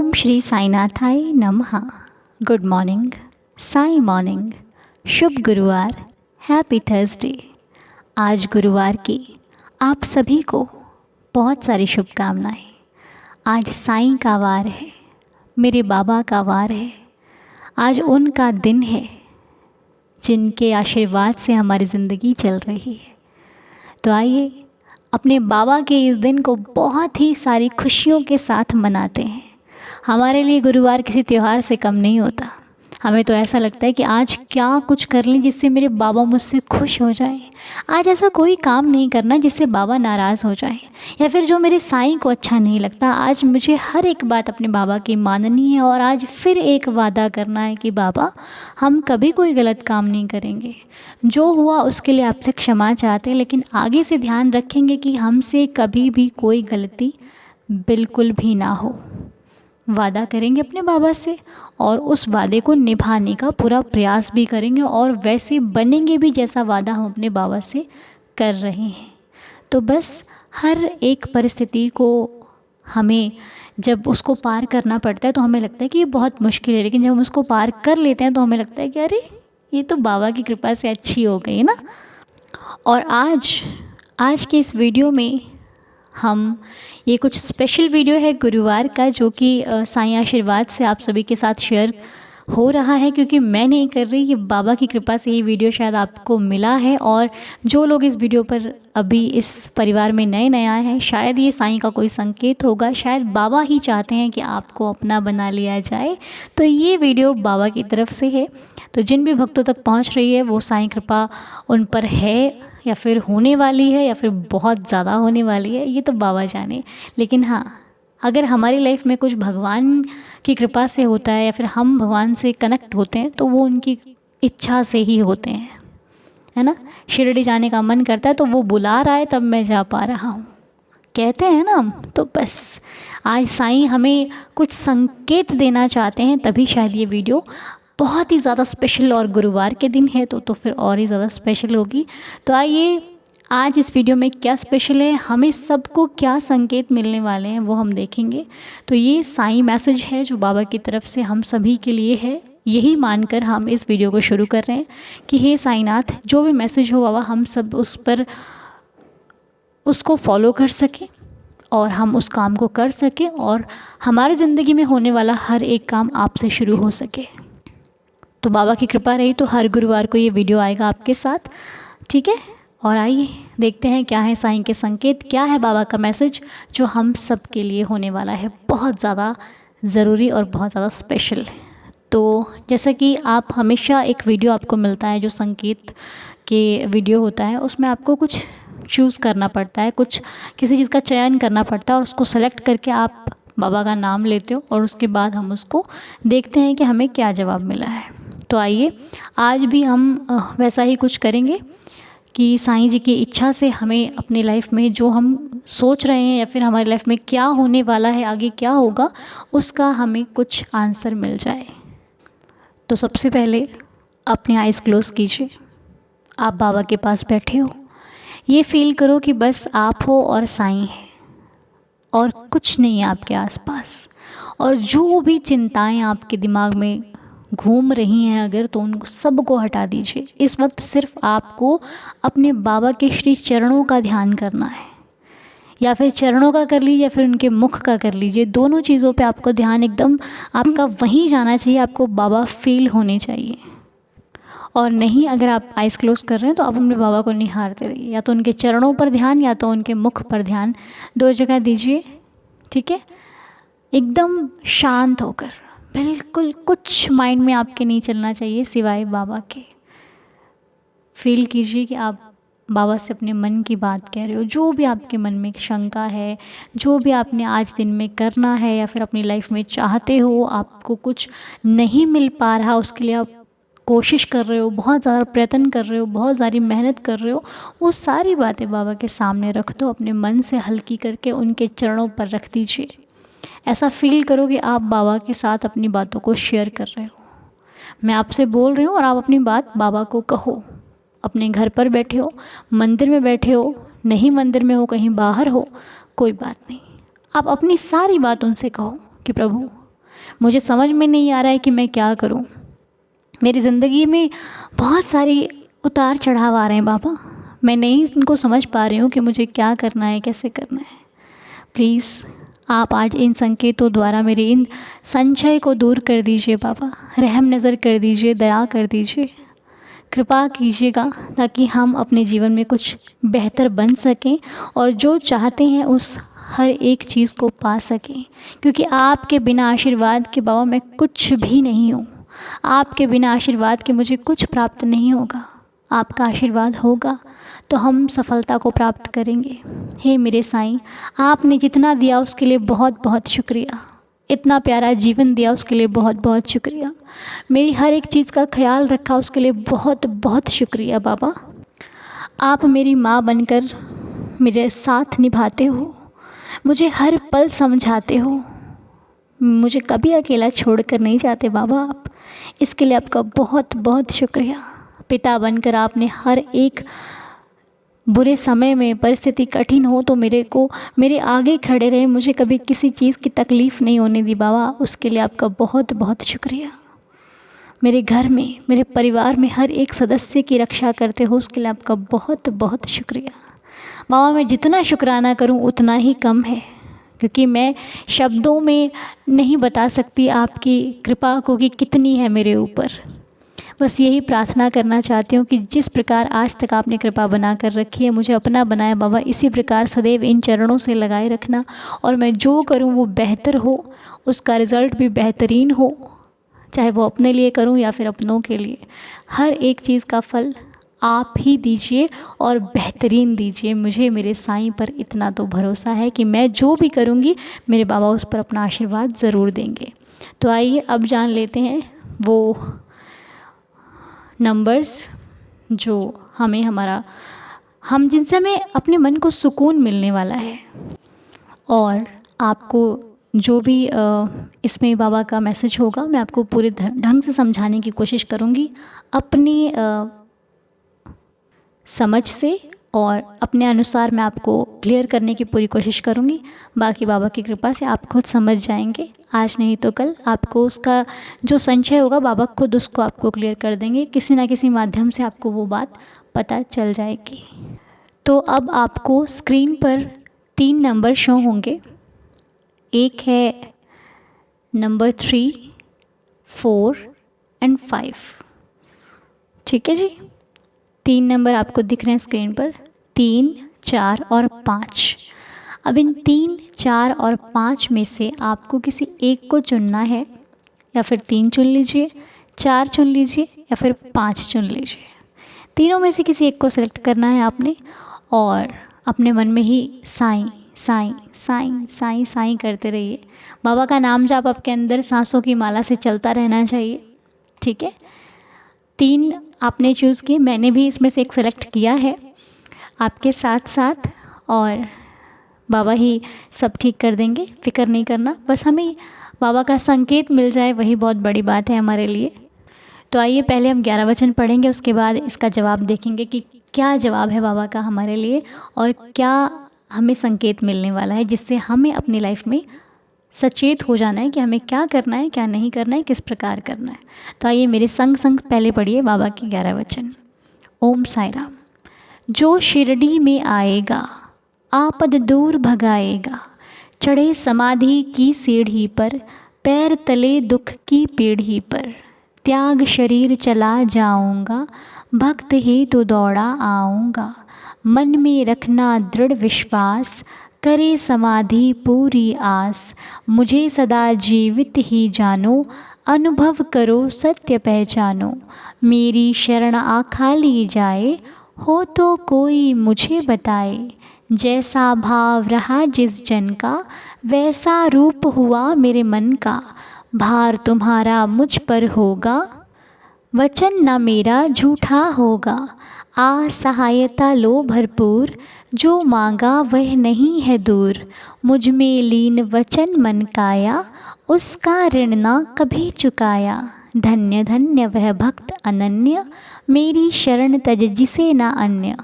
ओम श्री साईनाथाय नमः। Good morning, Sai morning, शुभ गुरुवार, happy Thursday. आज गुरुवार की आप सभी को बहुत सारी शुभकामनाएं। आज साईं का वार है, मेरे बाबा का वार है। आज उनका दिन है जिनके आशीर्वाद से हमारी ज़िंदगी चल रही है। तो आइए अपने बाबा के इस दिन को बहुत ही सारी खुशियों के साथ मनाते हैं। हमारे लिए गुरुवार किसी त्यौहार से कम नहीं होता। हमें तो ऐसा लगता है कि आज क्या कुछ कर लें जिससे मेरे बाबा मुझसे खुश हो जाए। आज ऐसा कोई काम नहीं करना जिससे बाबा नाराज़ हो जाए, या फिर जो मेरे साईं को अच्छा नहीं लगता। आज मुझे हर एक बात अपने बाबा की माननी है और आज फिर एक वादा करना है कि बाबा हम कभी कोई गलत काम नहीं करेंगे। जो हुआ उसके लिए आपसे क्षमा चाहते हैं, लेकिन आगे से ध्यान रखेंगे कि हमसे कभी भी कोई गलती बिल्कुल भी ना हो। वादा करेंगे अपने बाबा से और उस वादे को निभाने का पूरा प्रयास भी करेंगे और वैसे बनेंगे भी जैसा वादा हम अपने बाबा से कर रहे हैं। तो बस हर एक परिस्थिति को हमें जब उसको पार करना पड़ता है तो हमें लगता है कि ये बहुत मुश्किल है, लेकिन जब हम उसको पार कर लेते हैं तो हमें लगता है कि अरे ये तो बाबा की कृपा से अच्छी हो गई ना। और आज के इस वीडियो में हम ये कुछ स्पेशल वीडियो है गुरुवार का, जो कि साईं आशीर्वाद से आप सभी के साथ शेयर हो रहा है, क्योंकि मैं नहीं कर रही, ये बाबा की कृपा से ये वीडियो शायद आपको मिला है। और जो लोग इस वीडियो पर अभी इस परिवार में नए नए आए हैं, शायद ये साईं का कोई संकेत होगा, शायद बाबा ही चाहते हैं कि आपको अपना बना लिया जाए। तो ये वीडियो बाबा की तरफ से है। तो जिन भी भक्तों तक पहुँच रही है वो साईं कृपा उन पर है या फिर होने वाली है या फिर बहुत ज़्यादा होने वाली है, ये तो बाबा जाने। लेकिन हाँ, अगर हमारी लाइफ में कुछ भगवान की कृपा से होता है या फिर हम भगवान से कनेक्ट होते हैं तो वो उनकी इच्छा से ही होते हैं, है ना। शिरडी जाने का मन करता है तो वो बुला रहा है तब मैं जा पा रहा हूँ, कहते हैं ना हम। तो बस आज साईं हमें कुछ संकेत देना चाहते हैं, तभी शायद ये वीडियो बहुत ही ज़्यादा स्पेशल, और गुरुवार के दिन है तो फिर और ही ज़्यादा स्पेशल होगी। तो आइए आज इस वीडियो में क्या स्पेशल है, हमें सबको क्या संकेत मिलने वाले हैं वो हम देखेंगे। तो ये साईं मैसेज है जो बाबा की तरफ से हम सभी के लिए है। यही मानकर हम इस वीडियो को शुरू कर रहे हैं कि हे साईनाथ, जो भी मैसेज हो बाबा हम सब उस पर उसको फॉलो कर सकें और हम उस काम को कर सकें और हमारी ज़िंदगी में होने वाला हर एक काम आपसे शुरू हो सके। तो बाबा की कृपा रही तो हर गुरुवार को ये वीडियो आएगा आपके साथ, ठीक है। और आइए देखते हैं क्या है साईं के संकेत, क्या है बाबा का मैसेज जो हम सब के लिए होने वाला है, बहुत ज़्यादा ज़रूरी और बहुत ज़्यादा स्पेशल। तो जैसा कि आप हमेशा एक वीडियो आपको मिलता है जो संकेत के वीडियो होता है, उसमें आपको कुछ चूज़ करना पड़ता है, कुछ किसी चीज़ का चयन करना पड़ता है और उसको सेलेक्ट करके आप बाबा का नाम लेते हो और उसके बाद हम उसको देखते हैं कि हमें क्या जवाब मिला है। तो आइए आज भी हम वैसा ही कुछ करेंगे कि साईं जी की इच्छा से हमें अपनी लाइफ में जो हम सोच रहे हैं या फिर हमारी लाइफ में क्या होने वाला है, आगे क्या होगा, उसका हमें कुछ आंसर मिल जाए। तो सबसे पहले अपने आइज़ क्लोज़ कीजिए। आप बाबा के पास बैठे हो, ये फील करो कि बस आप हो और साईं है और कुछ नहीं है आपके आसपास। और जो भी चिंताएं आपके दिमाग में घूम रही हैं अगर, तो उन सबको हटा दीजिए। इस वक्त सिर्फ आपको अपने बाबा के श्री चरणों का ध्यान करना है, या फिर चरणों का कर लीजिए या फिर उनके मुख का कर लीजिए। दोनों चीज़ों पे आपको ध्यान एकदम आपका वहीं जाना चाहिए, आपको बाबा फील होने चाहिए। और नहीं, अगर आप आइज़ क्लोज कर रहे हैं तो आप अपने बाबा को निहारते रहिए, या तो उनके चरणों पर ध्यान या तो उनके मुख पर ध्यान, दो जगह दीजिए, ठीक है। एकदम शांत होकर, बिल्कुल कुछ माइंड में आपके नहीं चलना चाहिए सिवाय बाबा के। फील कीजिए कि आप बाबा से अपने मन की बात कह रहे हो, जो भी आपके मन में शंका है, जो भी आपने आज दिन में करना है या फिर अपनी लाइफ में चाहते हो, आपको कुछ नहीं मिल पा रहा, उसके लिए आप कोशिश कर रहे हो, बहुत ज़्यादा प्रयत्न कर रहे हो, बहुत सारी मेहनत कर रहे हो, वो सारी बातें बाबा के सामने रख दो, अपने मन से हल्की करके उनके चरणों पर रख दीजिए। ऐसा फील करो कि आप बाबा के साथ अपनी बातों को शेयर कर रहे हो। मैं आपसे बोल रही हूँ और आप अपनी बात बाबा को कहो। अपने घर पर बैठे हो, मंदिर में बैठे हो, नहीं मंदिर में हो, कहीं बाहर हो, कोई बात नहीं, आप अपनी सारी बात उनसे कहो कि प्रभु मुझे समझ में नहीं आ रहा है कि मैं क्या करूं। मेरी ज़िंदगी में बहुत सारी उतार चढ़ाव आ रहे हैं बाबा, मैं नहीं इनको समझ पा रही हूँ कि मुझे क्या करना है, कैसे करना है। प्लीज़ आप आज इन संकेतों द्वारा मेरे इन संशय को दूर कर दीजिए बाबा, रहम नज़र कर दीजिए, दया कर दीजिए, कृपा कीजिएगा, ताकि हम अपने जीवन में कुछ बेहतर बन सकें और जो चाहते हैं उस हर एक चीज़ को पा सकें। क्योंकि आपके बिना आशीर्वाद के बाबा मैं कुछ भी नहीं हूँ। आपके बिना आशीर्वाद के मुझे कुछ प्राप्त नहीं होगा। आपका आशीर्वाद होगा तो हम सफलता को प्राप्त करेंगे। हे मेरे साईं, आपने जितना दिया उसके लिए बहुत बहुत शुक्रिया। इतना प्यारा जीवन दिया उसके लिए बहुत बहुत शुक्रिया। मेरी हर एक चीज़ का ख्याल रखा उसके लिए बहुत बहुत शुक्रिया बाबा। आप मेरी माँ बनकर मेरे साथ निभाते हो, मुझे हर पल समझाते हो, मुझे कभी अकेला छोड़कर नहीं जाते बाबा आप। इसके लिए आपका बहुत बहुत शुक्रिया। पिता बनकर आपने हर एक बुरे समय में, परिस्थिति कठिन हो तो मेरे आगे खड़े रहे, मुझे कभी किसी चीज़ की तकलीफ़ नहीं होने दी बाबा। उसके लिए आपका बहुत बहुत शुक्रिया। मेरे घर में, मेरे परिवार में हर एक सदस्य की रक्षा करते हो, उसके लिए आपका बहुत बहुत शुक्रिया बाबा। मैं जितना शुक्राना करूं उतना ही कम है, क्योंकि मैं शब्दों में नहीं बता सकती आपकी कृपा को कि कितनी है मेरे ऊपर। बस यही प्रार्थना करना चाहती हूँ कि जिस प्रकार आज तक आपने कृपा बना कर रखी है, मुझे अपना बनाया बाबा, इसी प्रकार सदैव इन चरणों से लगाए रखना। और मैं जो करूँ वो बेहतर हो, उसका रिज़ल्ट भी बेहतरीन हो, चाहे वो अपने लिए करूँ या फिर अपनों के लिए। हर एक चीज़ का फल आप ही दीजिए और बेहतरीन दीजिए। मुझे मेरे साईं पर इतना तो भरोसा है कि मैं जो भी करूँगी मेरे बाबा उस पर अपना आशीर्वाद ज़रूर देंगे। तो आइए अब जान लेते हैं वो नंबर्स जो हम जिनसे हमें अपने मन को सुकून मिलने वाला है। और आपको जो भी इसमें बाबा का मैसेज होगा मैं आपको पूरे ढंग से समझाने की कोशिश करूँगी, अपनी समझ से और अपने अनुसार मैं आपको क्लियर करने की पूरी कोशिश करूँगी। बाकी बाबा की कृपा से आप खुद समझ जाएंगे, आज नहीं तो कल आपको उसका जो संशय होगा बाबा खुद उसको आपको क्लियर कर देंगे। किसी ना किसी माध्यम से आपको वो बात पता चल जाएगी। तो अब आपको स्क्रीन पर 3 नंबर शो होंगे। एक है नंबर 3, 4 एंड 5। ठीक है जी, 3 नंबर आपको दिख रहे हैं स्क्रीन पर, 3, 4 और 5। अब इन 3, 4 और 5 में से आपको किसी एक को चुनना है, या फिर 3 चुन लीजिए, 4 चुन लीजिए या फिर 5 चुन लीजिए। तीनों में से किसी एक को सिलेक्ट करना है आपने और अपने मन में ही साईं साईं साईं साईं साईं करते रहिए। बाबा का नाम जाप आपके अंदर सांसों की माला से चलता रहना चाहिए। ठीक है, 3 आपने चूज़ किए, मैंने भी इसमें से एक सेलेक्ट किया है आपके साथ साथ, और बाबा ही सब ठीक कर देंगे, फिक्र नहीं करना। बस हमें बाबा का संकेत मिल जाए वही बहुत बड़ी बात है हमारे लिए। तो आइए पहले हम 11 वचन पढ़ेंगे, उसके बाद इसका जवाब देखेंगे कि क्या जवाब है बाबा का हमारे लिए और क्या हमें संकेत मिलने वाला है, जिससे हमें अपनी लाइफ में सचेत हो जाना है कि हमें क्या करना है, क्या नहीं करना है, किस प्रकार करना है। तो आइए मेरे संग संग पहले पढ़िए बाबा के 11 वचन। ओम साई राम। जो शिरडी में आएगा आपद दूर भगाएगा, चढ़े समाधि की सीढ़ी पर, पैर तले दुख की पीढ़ी पर, त्याग शरीर चला जाऊंगा, भक्त ही तो दौड़ा आऊँगा, मन में रखना दृढ़ विश्वास, करे समाधि पूरी आस, मुझे सदा जीवित ही जानो, अनुभव करो सत्य पहचानो, मेरी शरण आखाली जाए, हो तो कोई मुझे बताए, जैसा भाव रहा जिस जन का, वैसा रूप हुआ मेरे मन का, भार तुम्हारा मुझ पर होगा, वचन न मेरा झूठा होगा, आ सहायता लो भरपूर, जो मांगा वह नहीं है दूर, मुझ में लीन वचन मन काया, उसका ऋण ना कभी चुकाया, धन्य धन्य वह भक्त अनन्य, मेरी शरण तज जिसे ना अन्य,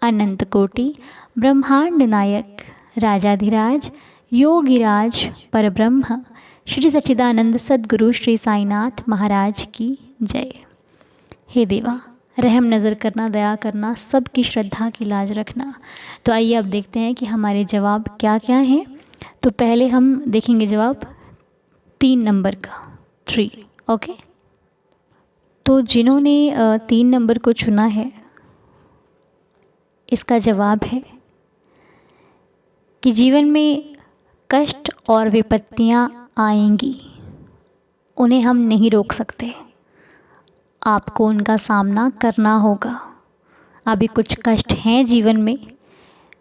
अनंत कोटि ब्रह्मांड नायक, राजाधिराज योगिराज परब्रह्म, श्री सच्चिदानंद सद्गुरु श्री साईनाथ महाराज की जय। हे देवा, रहम नज़र करना, दया करना, सबकी श्रद्धा की लाज रखना। तो आइए अब देखते हैं कि हमारे जवाब क्या क्या हैं। तो पहले हम देखेंगे जवाब 3 नंबर का, 3। ओके, तो जिन्होंने 3 नंबर को चुना है, इसका जवाब है कि जीवन में कष्ट और विपत्तियां आएंगी, उन्हें हम नहीं रोक सकते, आपको उनका सामना करना होगा। अभी कुछ कष्ट हैं जीवन में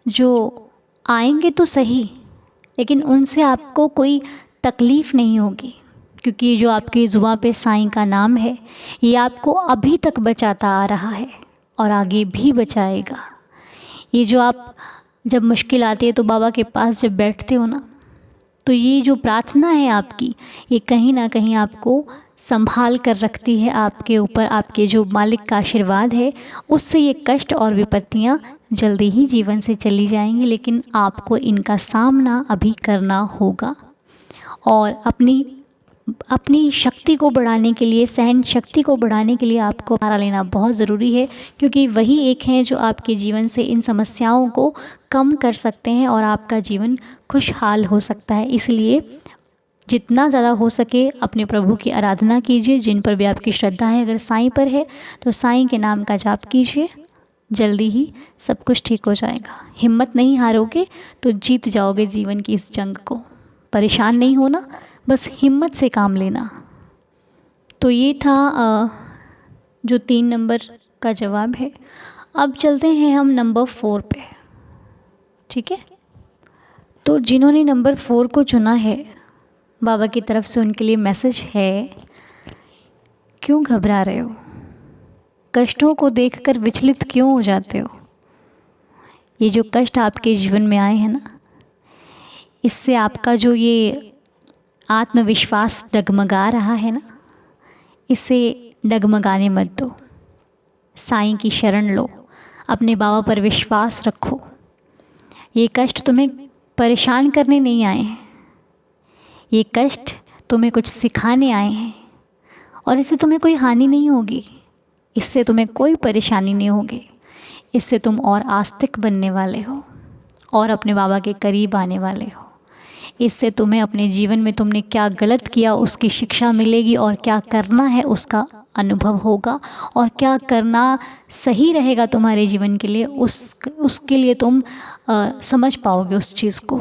जो आएंगे तो सही, लेकिन उनसे आपको कोई तकलीफ़ नहीं होगी, क्योंकि जो आपकी ज़ुबान पे साईं का नाम है, ये आपको अभी तक बचाता आ रहा है और आगे भी बचाएगा। ये जो आप जब मुश्किल आती है तो बाबा के पास जब बैठते हो ना, तो ये जो प्रार्थना है आपकी, ये कहीं ना कहीं आपको संभाल कर रखती है आपके ऊपर। आपके जो मालिक का आशीर्वाद है, उससे ये कष्ट और विपत्तियाँ जल्दी ही जीवन से चली जाएंगी, लेकिन आपको इनका सामना अभी करना होगा। और अपनी शक्ति को बढ़ाने के लिए, सहन शक्ति को बढ़ाने के लिए आपको सहारा लेना बहुत ज़रूरी है, क्योंकि वही एक है जो आपके जीवन से इन समस्याओं को कम कर सकते हैं और आपका जीवन खुशहाल हो सकता है। इसलिए जितना ज़्यादा हो सके अपने प्रभु की आराधना कीजिए, जिन पर भी आपकी श्रद्धा है। अगर साईं पर है तो साईं के नाम का जाप कीजिए, जल्दी ही सब कुछ ठीक हो जाएगा। हिम्मत नहीं हारोगे तो जीत जाओगे जीवन की इस जंग को। परेशान नहीं होना, बस हिम्मत से काम लेना। तो ये था जो 3 नंबर का जवाब है। अब चलते हैं हम नंबर 4 पे, ठीक है। तो जिन्होंने नंबर 4 को चुना है, बाबा की तरफ से उनके लिए मैसेज है, क्यों घबरा रहे हो, कष्टों को देखकर विचलित क्यों हो जाते हो। ये जो कष्ट आपके जीवन में आए हैं ना, इससे आपका जो ये आत्मविश्वास डगमगा रहा है ना, इसे डगमगाने मत दो। साईं की शरण लो, अपने बाबा पर विश्वास रखो। ये कष्ट तुम्हें परेशान करने नहीं आए हैं, ये कष्ट तुम्हें कुछ सिखाने आए हैं, और इससे तुम्हें कोई हानि नहीं होगी, इससे तुम्हें कोई परेशानी नहीं होगी। इससे तुम और आस्तिक बनने वाले हो और अपने बाबा के करीब आने वाले हो। इससे तुम्हें अपने जीवन में तुमने क्या गलत किया उसकी शिक्षा मिलेगी, और क्या करना है उसका अनुभव होगा, और क्या करना सही रहेगा तुम्हारे जीवन के लिए, उसके लिए तुम समझ पाओगे उस चीज़ को।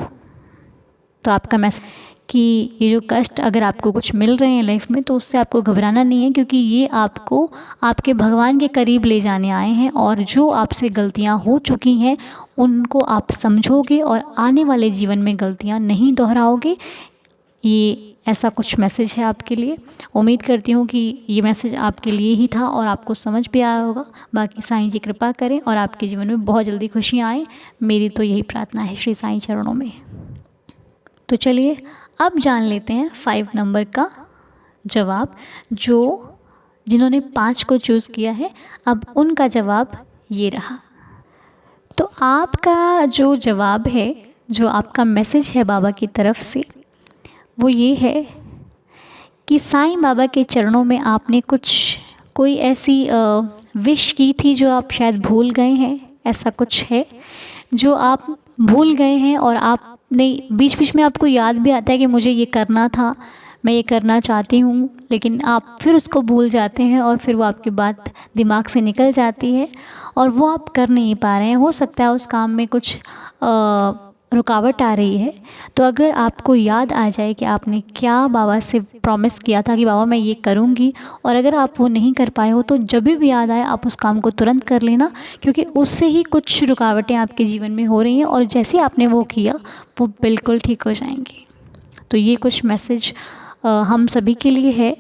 तो आपका मैसेज कि ये जो कष्ट अगर आपको कुछ मिल रहे हैं लाइफ में, तो उससे आपको घबराना नहीं है, क्योंकि ये आपको आपके भगवान के करीब ले जाने आए हैं। और जो आपसे गलतियां हो चुकी हैं उनको आप समझोगे और आने वाले जीवन में गलतियां नहीं दोहराओगे। ये ऐसा कुछ मैसेज है आपके लिए। उम्मीद करती हूँ कि ये मैसेज आपके लिए ही था और आपको समझ भी आया होगा। बाकी साईं जी कृपा करें और आपके जीवन में बहुत जल्दी खुशियाँ आएँ, मेरी तो यही प्रार्थना है श्री साईं चरणों में। तो चलिए अब जान लेते हैं 5 नंबर का जवाब। जिन्होंने 5 को चूज़ किया है, अब उनका जवाब ये रहा। तो आपका जो जवाब है, जो आपका मैसेज है बाबा की तरफ से, वो ये है कि साईं बाबा के चरणों में आपने कोई ऐसी विश की थी जो आप शायद भूल गए हैं। ऐसा कुछ है जो आप भूल गए हैं और आपने बीच बीच में आपको याद भी आता है कि मुझे ये करना था, मैं ये करना चाहती हूँ, लेकिन आप फिर उसको भूल जाते हैं और फिर वो आपकी बात दिमाग से निकल जाती है और वो आप कर नहीं पा रहे हैं। हो सकता है उस काम में कुछ रुकावट आ रही है। तो अगर आपको याद आ जाए कि आपने क्या बाबा से प्रॉमिस किया था कि बाबा मैं ये करूँगी, और अगर आप वो नहीं कर पाए हो, तो जब भी याद आए आप उस काम को तुरंत कर लेना, क्योंकि उससे ही कुछ रुकावटें आपके जीवन में हो रही हैं और जैसे आपने वो किया वो बिल्कुल ठीक हो जाएंगी। तो ये कुछ मैसेज हम सभी के लिए है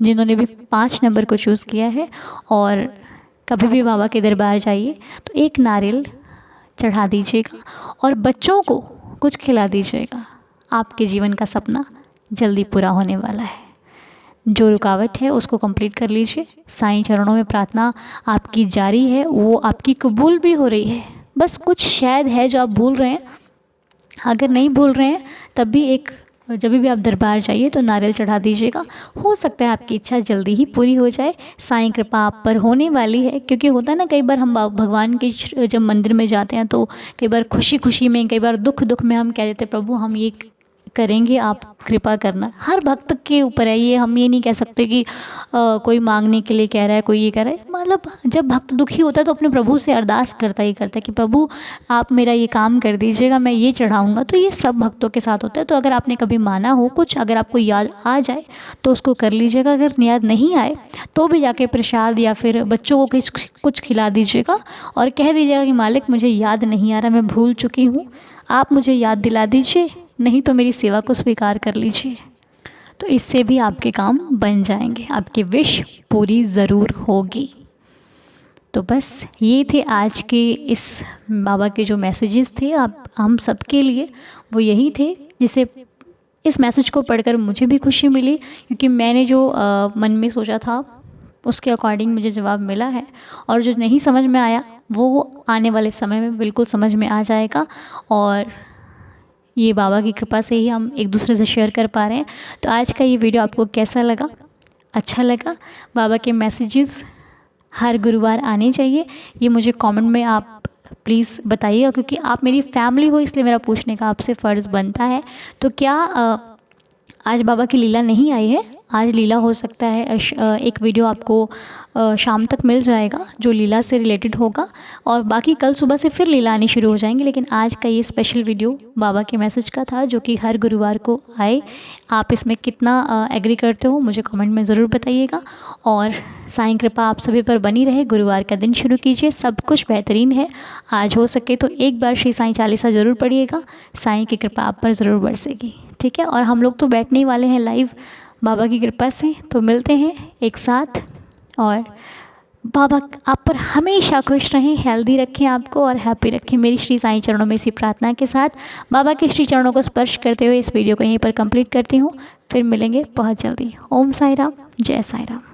जिन्होंने भी 5 नंबर को चूज़ किया है। और कभी भी बाबा के दरबार जाइए तो एक नारियल चढ़ा दीजिएगा और बच्चों को कुछ खिला दीजिएगा। आपके जीवन का सपना जल्दी पूरा होने वाला है। जो रुकावट है उसको कंप्लीट कर लीजिए। साईं चरणों में प्रार्थना आपकी जारी है, वो आपकी कबूल भी हो रही है। बस कुछ शायद है जो आप भूल रहे हैं। अगर नहीं भूल रहे हैं तब भी एक जब भी आप दरबार जाइए तो नारियल चढ़ा दीजिएगा। हो सकता है आपकी इच्छा जल्दी ही पूरी हो जाए, साईं कृपा आप पर होने वाली है। क्योंकि होता है ना, कई बार हम भगवान के जब मंदिर में जाते हैं तो कई बार खुशी खुशी में, कई बार दुख दुख में हम कह देते हैं प्रभु हम ये करेंगे, आप कृपा करना। हर भक्त के ऊपर है ये, हम ये नहीं कह सकते कि कोई मांगने के लिए कह रहा है, कोई ये कह रहा है। मतलब जब भक्त दुखी होता है तो अपने प्रभु से अरदास करता ही करता है कि प्रभु आप मेरा ये काम कर दीजिएगा, मैं ये चढ़ाऊँगा। तो ये सब भक्तों के साथ होता है। तो अगर आपने कभी माना हो कुछ, अगर आपको याद आ जाए तो उसको कर लीजिएगा। अगर याद नहीं आए तो भी जाके प्रसाद या फिर बच्चों को कुछ खिला दीजिएगा और कह दीजिएगा कि मालिक मुझे याद नहीं आ रहा, मैं भूल चुकी हूँ, आप मुझे याद दिला दीजिए, नहीं तो मेरी सेवा को स्वीकार कर लीजिए। तो इससे भी आपके काम बन जाएंगे, आपकी विश पूरी ज़रूर होगी। तो बस ये थे आज के इस बाबा के जो मैसेजेस थे आप हम सब के लिए, वो यही थे। जिसे इस मैसेज को पढ़कर मुझे भी खुशी मिली, क्योंकि मैंने जो मन में सोचा था उसके अकॉर्डिंग मुझे जवाब मिला है। और जो नहीं समझ में आया वो आने वाले समय में बिल्कुल समझ में आ जाएगा। और ये बाबा की कृपा से ही हम एक दूसरे से शेयर कर पा रहे हैं। तो आज का ये वीडियो आपको कैसा लगा? अच्छा लगा? बाबा के मैसेजेस हर गुरुवार आने चाहिए, ये मुझे कमेंट में आप प्लीज़ बताइएगा। क्योंकि आप मेरी फैमिली हो, इसलिए मेरा पूछने का आपसे फ़र्ज़ बनता है। तो क्या आज बाबा की लीला नहीं आई है? आज लीला हो सकता है एक वीडियो आपको शाम तक मिल जाएगा जो लीला से रिलेटेड होगा, और बाकी कल सुबह से फिर लीला आनी शुरू हो जाएंगी। लेकिन आज का ये स्पेशल वीडियो बाबा के मैसेज का था, जो कि हर गुरुवार को आए। आप इसमें कितना एग्री करते हो मुझे कमेंट में ज़रूर बताइएगा। और साईं कृपा आप सभी पर बनी रहे। गुरुवार का दिन शुरू कीजिए, सब कुछ बेहतरीन है। आज हो सके तो एक बार श्री साईं चालीसा ज़रूर पढ़िएगा, साईं की कृपा आप पर ज़रूर बरसेगी। ठीक है, और हम लोग तो बैठने ही वाले हैं लाइव बाबा की कृपा से। तो मिलते हैं एक साथ, और बाबा आप पर हमेशा खुश रहें, हेल्दी रखें आपको और हैप्पी रखें। मेरी श्री साईं चरणों में इसी प्रार्थना के साथ बाबा के श्री चरणों को स्पर्श करते हुए इस वीडियो को यहीं पर कंप्लीट करती हूँ। फिर मिलेंगे बहुत जल्दी। ओम साई राम, जय साई राम।